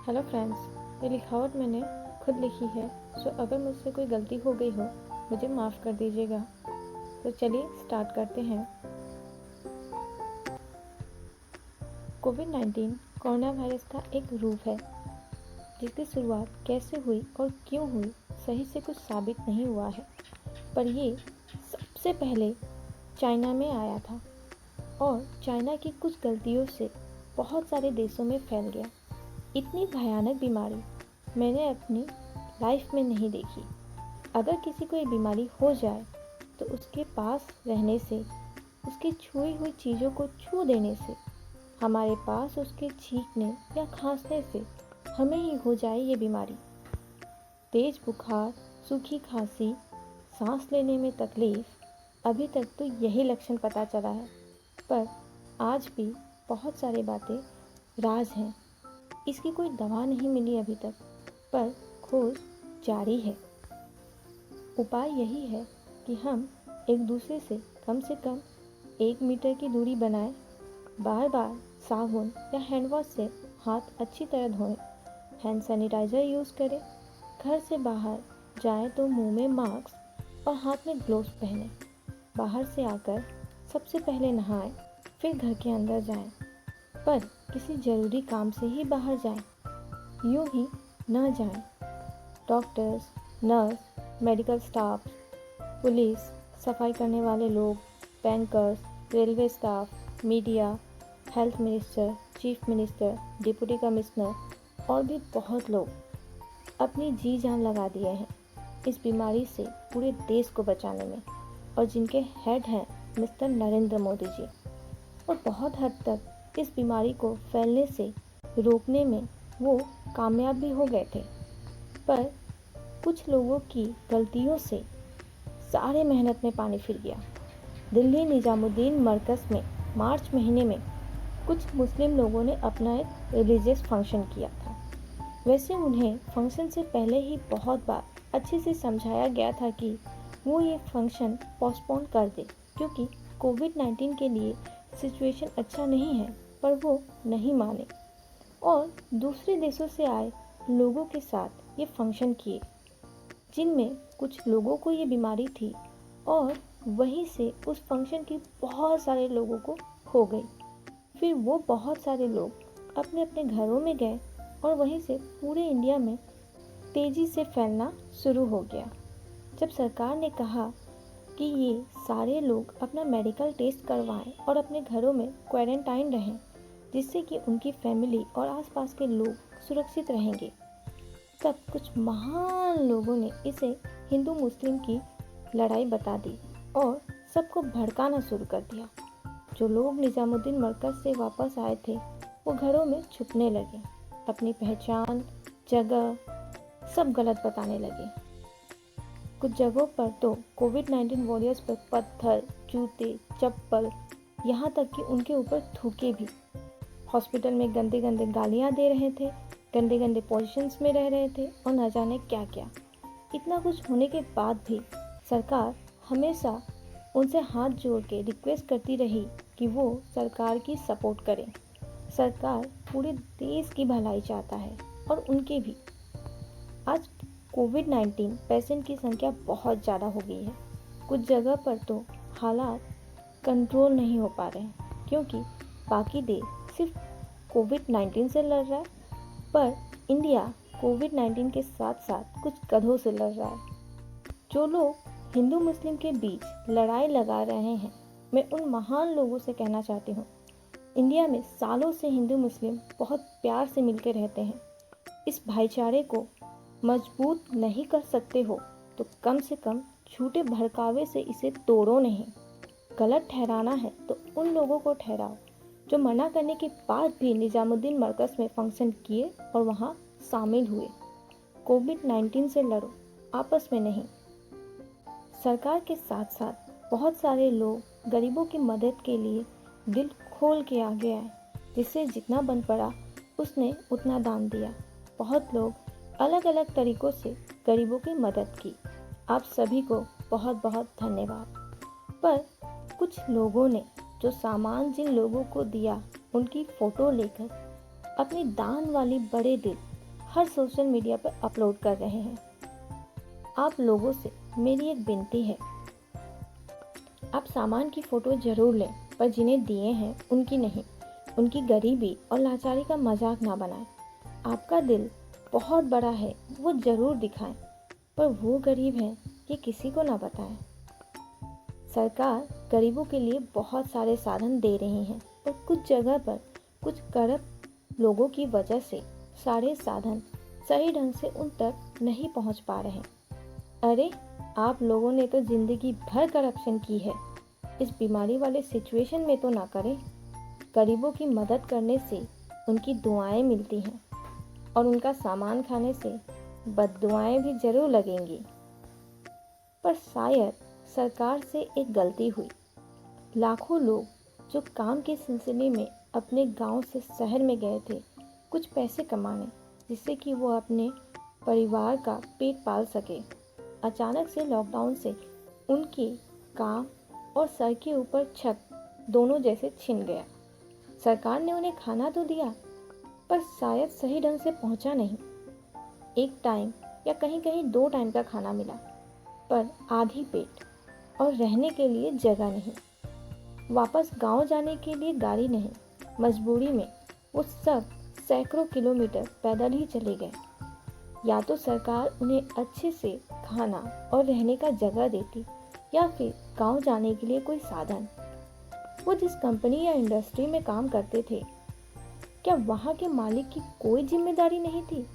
Hello friends, ये लिखावट मैंने खुद लिखी है, सो अगर मुझसे कोई गलती हो गई हो मुझे माफ़ कर दीजिएगा। तो चलिए स्टार्ट करते हैं। कोविड-19 कोरोना वायरस का एक रूप है जिसकी शुरुआत कैसे हुई और क्यों हुई सही से कुछ साबित नहीं हुआ है, पर ये सबसे पहले चाइना में आया था और चाइना की कुछ गलतियों से बहुत सारे देशों में फैल गया। इतनी भयानक बीमारी मैंने अपनी लाइफ में नहीं देखी। अगर किसी को ये बीमारी हो जाए तो उसके पास रहने से, उसकी छुई हुई चीज़ों को छू देने से, हमारे पास उसके छींकने या खांसने से हमें ही हो जाए ये बीमारी। तेज बुखार, सूखी खांसी, सांस लेने में तकलीफ, अभी तक तो यही लक्षण पता चला है, पर आज भी बहुत सारी बातें राज हैं। इसकी कोई दवा नहीं मिली अभी तक, पर खोज जारी है। उपाय यही है कि हम एक दूसरे से कम 1 मीटर की दूरी बनाएं, बार बार साबुन या हैंड वॉश से हाथ अच्छी तरह धोएं, हैंड सैनिटाइज़र यूज़ करें, घर से बाहर जाएं तो मुंह में मास्क और हाथ में ग्लोव्स पहनें, बाहर से आकर सबसे पहले नहाएं, फिर घर के अंदर जाएं, पर किसी ज़रूरी काम से ही बाहर जाएं, यूं ही न जाएं। Doctors, nurse, medical staff, police, सफाई करने वाले लोग, bankers, railway staff, media, health minister, chief minister, deputy commissioner और भी बहुत लोग अपनी जी जान लगा दिए हैं इस बीमारी से पूरे देश को बचाने में, और जिनके हेड हैं मिस्टर नरेंद्र मोदी जी, और बहुत हद तक इस बीमारी को फैलने से रोकने में वो कामयाब भी हो गए थे। पर कुछ लोगों की गलतियों से सारे मेहनत में पानी फिर गया। दिल्ली निजामुद्दीन मरकज़ में मार्च महीने में कुछ मुस्लिम लोगों ने अपना एक रिलीजियस फंक्शन किया था। वैसे उन्हें फंक्शन से पहले ही बहुत बार अच्छे से समझाया गया था कि वो ये फंक्शन पोस्टपोन कर दे, क्योंकि कोविड-19 के लिए सिचुएशन अच्छा नहीं है, पर वो नहीं माने और दूसरे देशों से आए लोगों के साथ ये फंक्शन किए, जिनमें कुछ लोगों को ये बीमारी थी और वहीं से उस फंक्शन की बहुत सारे लोगों को हो गई। फिर वो बहुत सारे लोग अपने अपने घरों में गए और वहीं से पूरे इंडिया में तेज़ी से फैलना शुरू हो गया। जब सरकार ने कहा कि ये सारे लोग अपना मेडिकल टेस्ट करवाएं और अपने घरों में क्वारंटाइन रहें, जिससे कि उनकी फैमिली और आसपास के लोग सुरक्षित रहेंगे, तब कुछ महान लोगों ने इसे हिंदू मुस्लिम की लड़ाई बता दी और सबको भड़काना शुरू कर दिया। जो लोग निजामुद्दीन मरकज़ से वापस आए थे वो घरों में छुपने लगे, अपनी पहचान, जगह सब गलत बताने लगे। कुछ जगहों पर तो कोविड-19 वॉरियर्स पर पत्थर, जूते, चप्पल, यहाँ तक कि उनके ऊपर थूके भी। हॉस्पिटल में गंदे गंदे गालियाँ दे रहे थे, गंदे गंदे पोजीशंस में रह रहे थे और न जाने क्या क्या। इतना कुछ होने के बाद भी सरकार हमेशा उनसे हाथ जोड़ के रिक्वेस्ट करती रही कि वो सरकार की सपोर्ट करें। सरकार पूरे देश की भलाई चाहता है और उनके भी। आज कोविड-19 पेशेंट की संख्या बहुत ज़्यादा हो गई है। कुछ जगह पर तो हालात कंट्रोल नहीं हो पा रहे हैं, क्योंकि बाकी देश सिर्फ कोविड-19 से लड़ रहा है, पर इंडिया कोविड-19 के साथ साथ कुछ गधों से लड़ रहा है। जो लोग हिंदू मुस्लिम के बीच लड़ाई लगा रहे हैं, मैं उन महान लोगों से कहना चाहती हूँ, इंडिया में सालों से हिंदू मुस्लिम बहुत प्यार से मिलकर रहते हैं। इस भाईचारे को मजबूत नहीं कर सकते हो तो कम से कम झूठे भड़कावे से इसे तोड़ो नहीं। गलत ठहराना है तो उन लोगों को ठहराओ जो मना करने के बाद भी निजामुद्दीन मरकज़ में फंक्शन किए और वहाँ शामिल हुए। कोविड-19 से लड़ो, आपस में नहीं। सरकार के साथ साथ बहुत सारे लोग गरीबों की मदद के लिए दिल खोल के आगे आए, जिससे जितना बन पड़ा उसने उतना दान दिया। बहुत लोग अलग अलग तरीक़ों से गरीबों की मदद की। आप सभी को बहुत बहुत धन्यवाद। पर कुछ लोगों ने जो सामान जिन लोगों को दिया उनकी फ़ोटो लेकर अपनी दान वाली बड़े दिल हर सोशल मीडिया पर अपलोड कर रहे हैं। आप लोगों से मेरी एक विनती है, आप सामान की फ़ोटो ज़रूर लें, पर जिन्हें दिए हैं उनकी नहीं, उनकी गरीबी और लाचारी का मजाक ना बनाएं। आपका दिल बहुत बड़ा है, वो ज़रूर दिखाएं, पर वो गरीब हैं ये किसी को ना बताएं। सरकार गरीबों के लिए बहुत सारे साधन दे रही हैं, पर कुछ जगह पर कुछ करप्ट लोगों की वजह से सारे साधन सही ढंग से उन तक नहीं पहुंच पा रहे। अरे, आप लोगों ने तो जिंदगी भर करप्शन की है, इस बीमारी वाले सिचुएशन में तो ना करें। गरीबों की मदद करने से उनकी दुआएं मिलती हैं और उनका सामान खाने से बद्दुआएं भी जरूर लगेंगी। पर शायद सरकार से एक गलती हुई। लाखों लोग जो काम के सिलसिले में अपने गांव से शहर में गए थे कुछ पैसे कमाने, जिससे कि वो अपने परिवार का पेट पाल सके, अचानक से लॉकडाउन से उनके काम और सर के ऊपर छत दोनों जैसे छिन गया। सरकार ने उन्हें खाना तो दिया, पर शायद सही ढंग से पहुंचा नहीं। एक टाइम या कहीं कहीं 2 टाइम का खाना मिला, पर आधी पेट और रहने के लिए जगह नहीं। वापस गांव जाने के लिए गाड़ी नहीं। मजबूरी में वो सब सैकड़ों किलोमीटर पैदल ही चले गए। या तो सरकार उन्हें अच्छे से खाना और रहने का जगह देती, या फिर गांव जाने के लिए कोई साधन। वो जिस कंपनी या इंडस्ट्री में काम करते थे, क्या वहाँ के मालिक की कोई जिम्मेदारी नहीं थी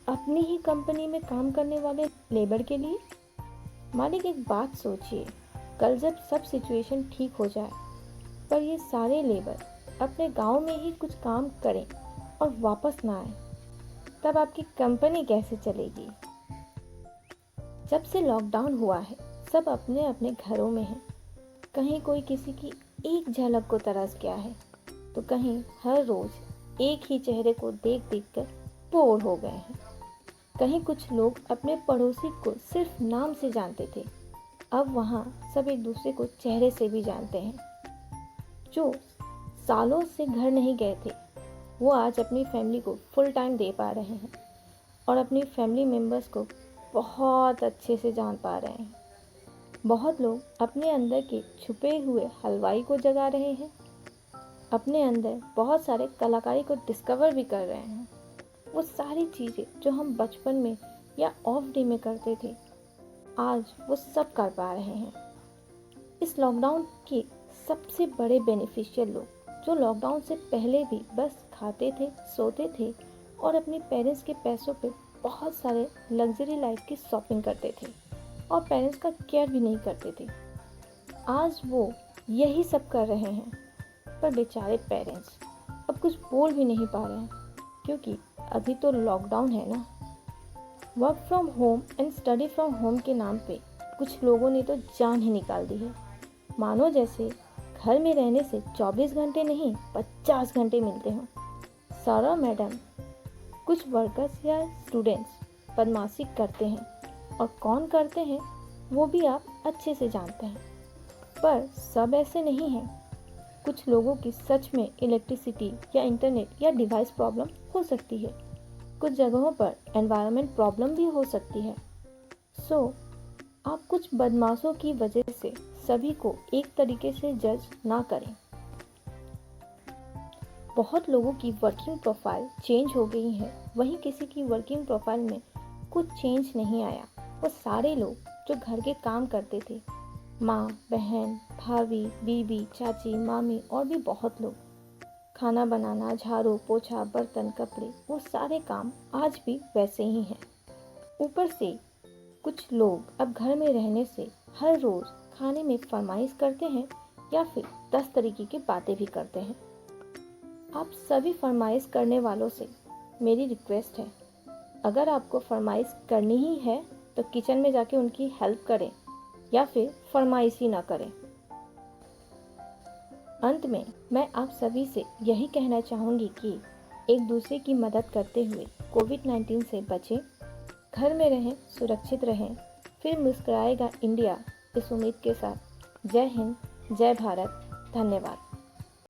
अपनी ही कंपनी में काम करने वाले लेबर के लिए? मालिक, एक बात सोचिए, कल जब सब सिचुएशन ठीक हो जाए, पर ये सारे लेबर अपने गांव में ही कुछ काम करें और वापस ना आए, तब आपकी कंपनी कैसे चलेगी? जब से लॉकडाउन हुआ है, सब अपने अपने घरों में हैं। कहीं कोई किसी की एक झलक को तरस गया है, तो कहीं हर रोज एक ही चेहरे को देख देख कर बोर हो गए हैं। कहीं कुछ लोग अपने पड़ोसी को सिर्फ नाम से जानते थे, अब वहाँ सब एक दूसरे को चेहरे से भी जानते हैं। जो सालों से घर नहीं गए थे, वो आज अपनी फैमिली को फुल टाइम दे पा रहे हैं और अपनी फैमिली मेम्बर्स को बहुत अच्छे से जान पा रहे हैं। बहुत लोग अपने अंदर के छुपे हुए हलवाई को जगा रहे हैं, अपने अंदर बहुत सारे कलाकारी को डिस्कवर भी कर रहे हैं। वो सारी चीज़ें जो हम बचपन में या ऑफ डे में करते थे, आज वो सब कर पा रहे हैं। इस लॉकडाउन के सबसे बड़े बेनिफिशियल लोग जो लॉकडाउन से पहले भी बस खाते थे, सोते थे और अपने पेरेंट्स के पैसों पे बहुत सारे लग्जरी लाइफ की शॉपिंग करते थे और पेरेंट्स का केयर भी नहीं करते थे, आज वो यही सब कर रहे हैं। पर बेचारे पेरेंट्स अब कुछ बोल भी नहीं पा रहे हैं, क्योंकि अभी तो लॉकडाउन है ना। Work from home and study from home के नाम पे कुछ लोगों ने तो जान ही निकाल दी है। मानो जैसे घर में रहने से 24 घंटे नहीं 50 घंटे मिलते हों। सारा मैडम, कुछ वर्कर्स या स्टूडेंट्स बदमाशी करते हैं, और कौन करते हैं वो भी आप अच्छे से जानते हैं। पर सब ऐसे नहीं हैं। कुछ लोगों की सच में इलेक्ट्रिसिटी या इंटरनेट या डिवाइस प्रॉब्लम हो सकती है। कुछ जगहों पर एनवायरनमेंट प्रॉब्लम भी हो सकती है। सो आप कुछ बदमाशों की वजह से सभी को एक तरीके से जज ना करें। बहुत लोगों की वर्किंग प्रोफाइल चेंज हो गई है, वहीं किसी की वर्किंग प्रोफाइल में कुछ चेंज नहीं आया। वो सारे लोग जो घर के काम करते थे, माँ, बहन, भाभी, बीबी, चाची, मामी और भी बहुत लोग, खाना बनाना, झाड़ू पोछा, बर्तन, कपड़े, वो सारे काम आज भी वैसे ही हैं। ऊपर से कुछ लोग अब घर में रहने से हर रोज़ खाने में फरमाइश करते हैं या फिर 10 तरीके की बातें भी करते हैं। आप सभी फरमाइश करने वालों से मेरी रिक्वेस्ट है, अगर आपको फरमाइश करनी ही है तो किचन में जाके उनकी हेल्प करें या फिर फरमाइश ही ना करें। अंत में मैं आप सभी से यही कहना चाहूँगी कि एक दूसरे की मदद करते हुए कोविड-19 से बचें, घर में रहें, सुरक्षित रहें। फिर मुस्कुराएगा इंडिया, इस उम्मीद के साथ। जय हिंद, जय भारत, धन्यवाद।